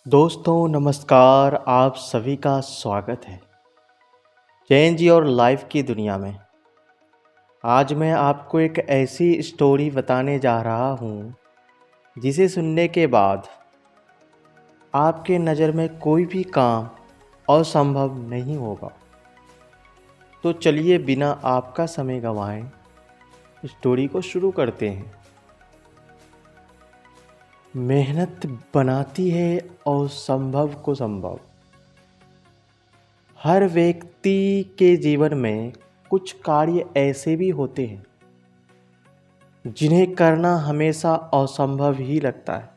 दोस्तों नमस्कार, आप सभी का स्वागत है चेंज योर लाइफ की दुनिया में। आज मैं आपको एक ऐसी स्टोरी बताने जा रहा हूँ जिसे सुनने के बाद आपके नज़र में कोई भी काम असंभव नहीं होगा। तो चलिए बिना आपका समय गंवाएं स्टोरी को शुरू करते हैं। मेहनत बनाती है असंभव को संभव। हर व्यक्ति के जीवन में कुछ कार्य ऐसे भी होते हैं जिन्हें करना हमेशा असंभव ही लगता है,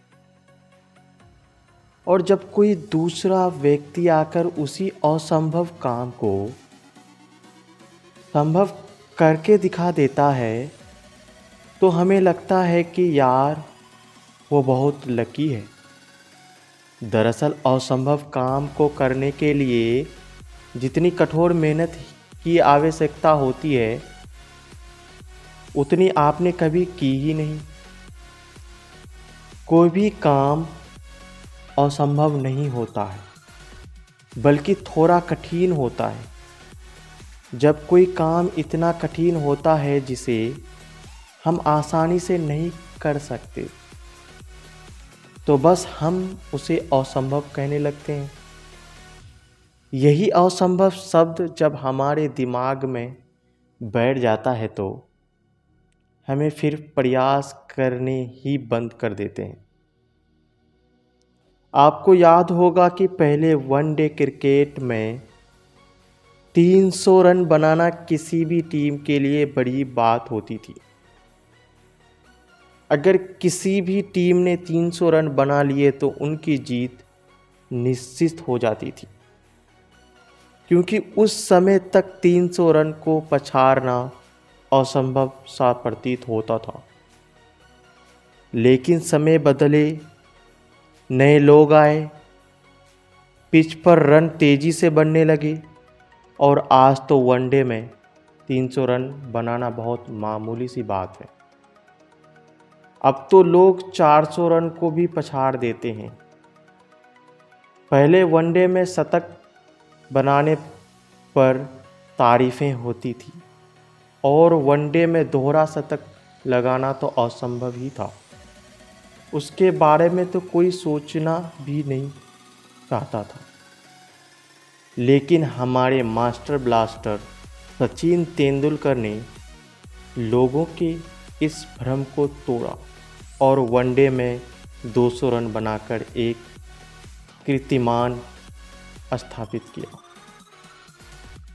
और जब कोई दूसरा व्यक्ति आकर उसी असंभव काम को संभव करके दिखा देता है तो हमें लगता है कि यार वो बहुत लकी है। दरअसल असंभव काम को करने के लिए जितनी कठोर मेहनत की आवश्यकता होती है उतनी आपने कभी की ही नहीं। कोई भी काम असंभव नहीं होता है, बल्कि थोड़ा कठिन होता है। जब कोई काम इतना कठिन होता है जिसे हम आसानी से नहीं कर सकते तो बस हम उसे असंभव कहने लगते हैं। यही असंभव शब्द जब हमारे दिमाग में बैठ जाता है तो हमें फिर प्रयास करने ही बंद कर देते हैं। आपको याद होगा कि पहले वनडे क्रिकेट में 300 रन बनाना किसी भी टीम के लिए बड़ी बात होती थी। अगर किसी भी टीम ने 300 रन बना लिए तो उनकी जीत निश्चित हो जाती थी, क्योंकि उस समय तक 300 रन को पछाड़ना असंभव सा प्रतीत होता था। लेकिन समय बदले, नए लोग आए, पिच पर रन तेजी से बनने लगे और आज तो वनडे में 300 रन बनाना बहुत मामूली सी बात है। अब तो लोग 400 रन को भी पछाड़ देते हैं। पहले वनडे में शतक बनाने पर तारीफें होती थी और वनडे में दोहरा शतक लगाना तो असंभव ही था। उसके बारे में तो कोई सोचना भी नहीं चाहता था। लेकिन हमारे मास्टर ब्लास्टर सचिन तेंदुलकर ने लोगों के इस भ्रम को तोड़ा और वनडे में 200 रन बनाकर एक कीर्तिमान स्थापित किया।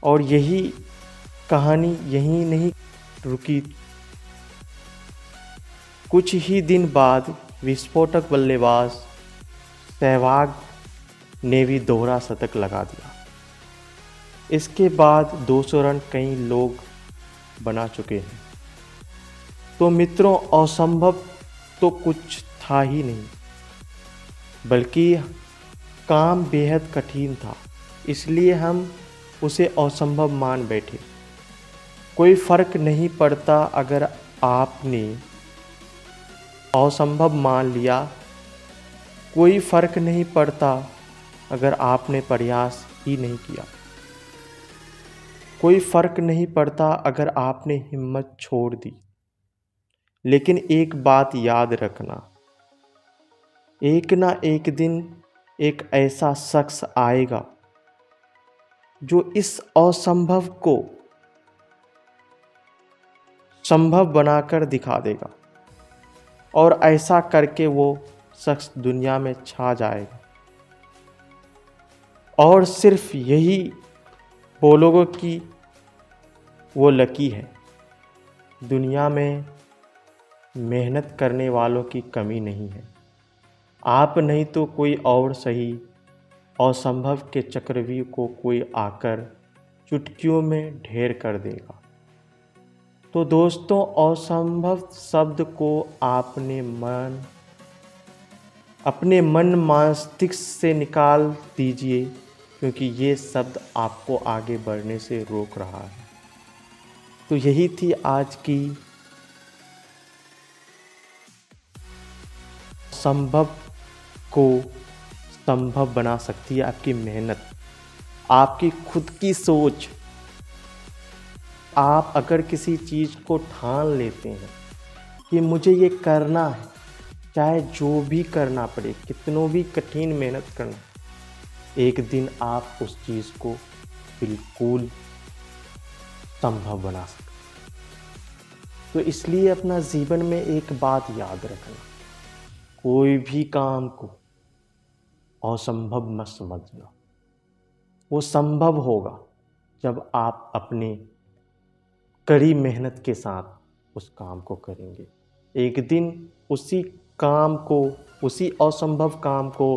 और यही कहानी यहीं नहीं रुकी। कुछ ही दिन बाद विस्फोटक बल्लेबाज सहवाग ने भी दोहरा शतक लगा दिया। इसके बाद 200 रन कई लोग बना चुके हैं। तो मित्रों, असंभव तो कुछ था ही नहीं, बल्कि काम बेहद कठिन था, इसलिए हम उसे असंभव मान बैठे। कोई फर्क नहीं पड़ता अगर आपने असंभव मान लिया, कोई फर्क नहीं पड़ता अगर आपने प्रयास ही नहीं किया, कोई फर्क नहीं पड़ता अगर आपने हिम्मत छोड़ दी। लेकिन एक बात याद रखना, एक ना एक दिन एक ऐसा शख्स आएगा जो इस असंभव को संभव बनाकर दिखा देगा, और ऐसा करके वो शख्स दुनिया में छा जाएगा। और सिर्फ यही बोलोगे कि वो लकी है। दुनिया में मेहनत करने वालों की कमी नहीं है। आप नहीं तो कोई और सही, असंभव के चक्रव्यूह को कोई आकर चुटकियों में ढेर कर देगा। तो दोस्तों, असंभव शब्द को अपने मन मस्तिष्क से निकाल दीजिए, क्योंकि ये शब्द आपको आगे बढ़ने से रोक रहा है। तो यही थी आज की संभव को संभव बना सकती है आपकी मेहनत, आपकी खुद की सोच। आप अगर किसी चीज़ को ठान लेते हैं कि मुझे ये करना है, चाहे जो भी करना पड़े, कितनों भी कठिन मेहनत करना, एक दिन आप उस चीज़ को बिल्कुल संभव बना सकते। तो इसलिए अपना जीवन में एक बात याद रखना, कोई भी काम को असंभव मत समझना। वो संभव होगा जब आप अपनी कड़ी मेहनत के साथ उस काम को करेंगे। एक दिन उसी काम को, उसी असंभव काम को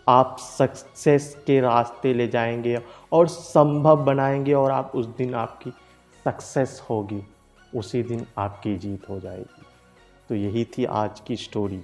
आप सक्सेस के रास्ते ले जाएंगे और संभव बनाएंगे, और आप उस दिन आपकी सक्सेस होगी, उसी दिन आपकी जीत हो जाएगी। तो यही थी आज की स्टोरी।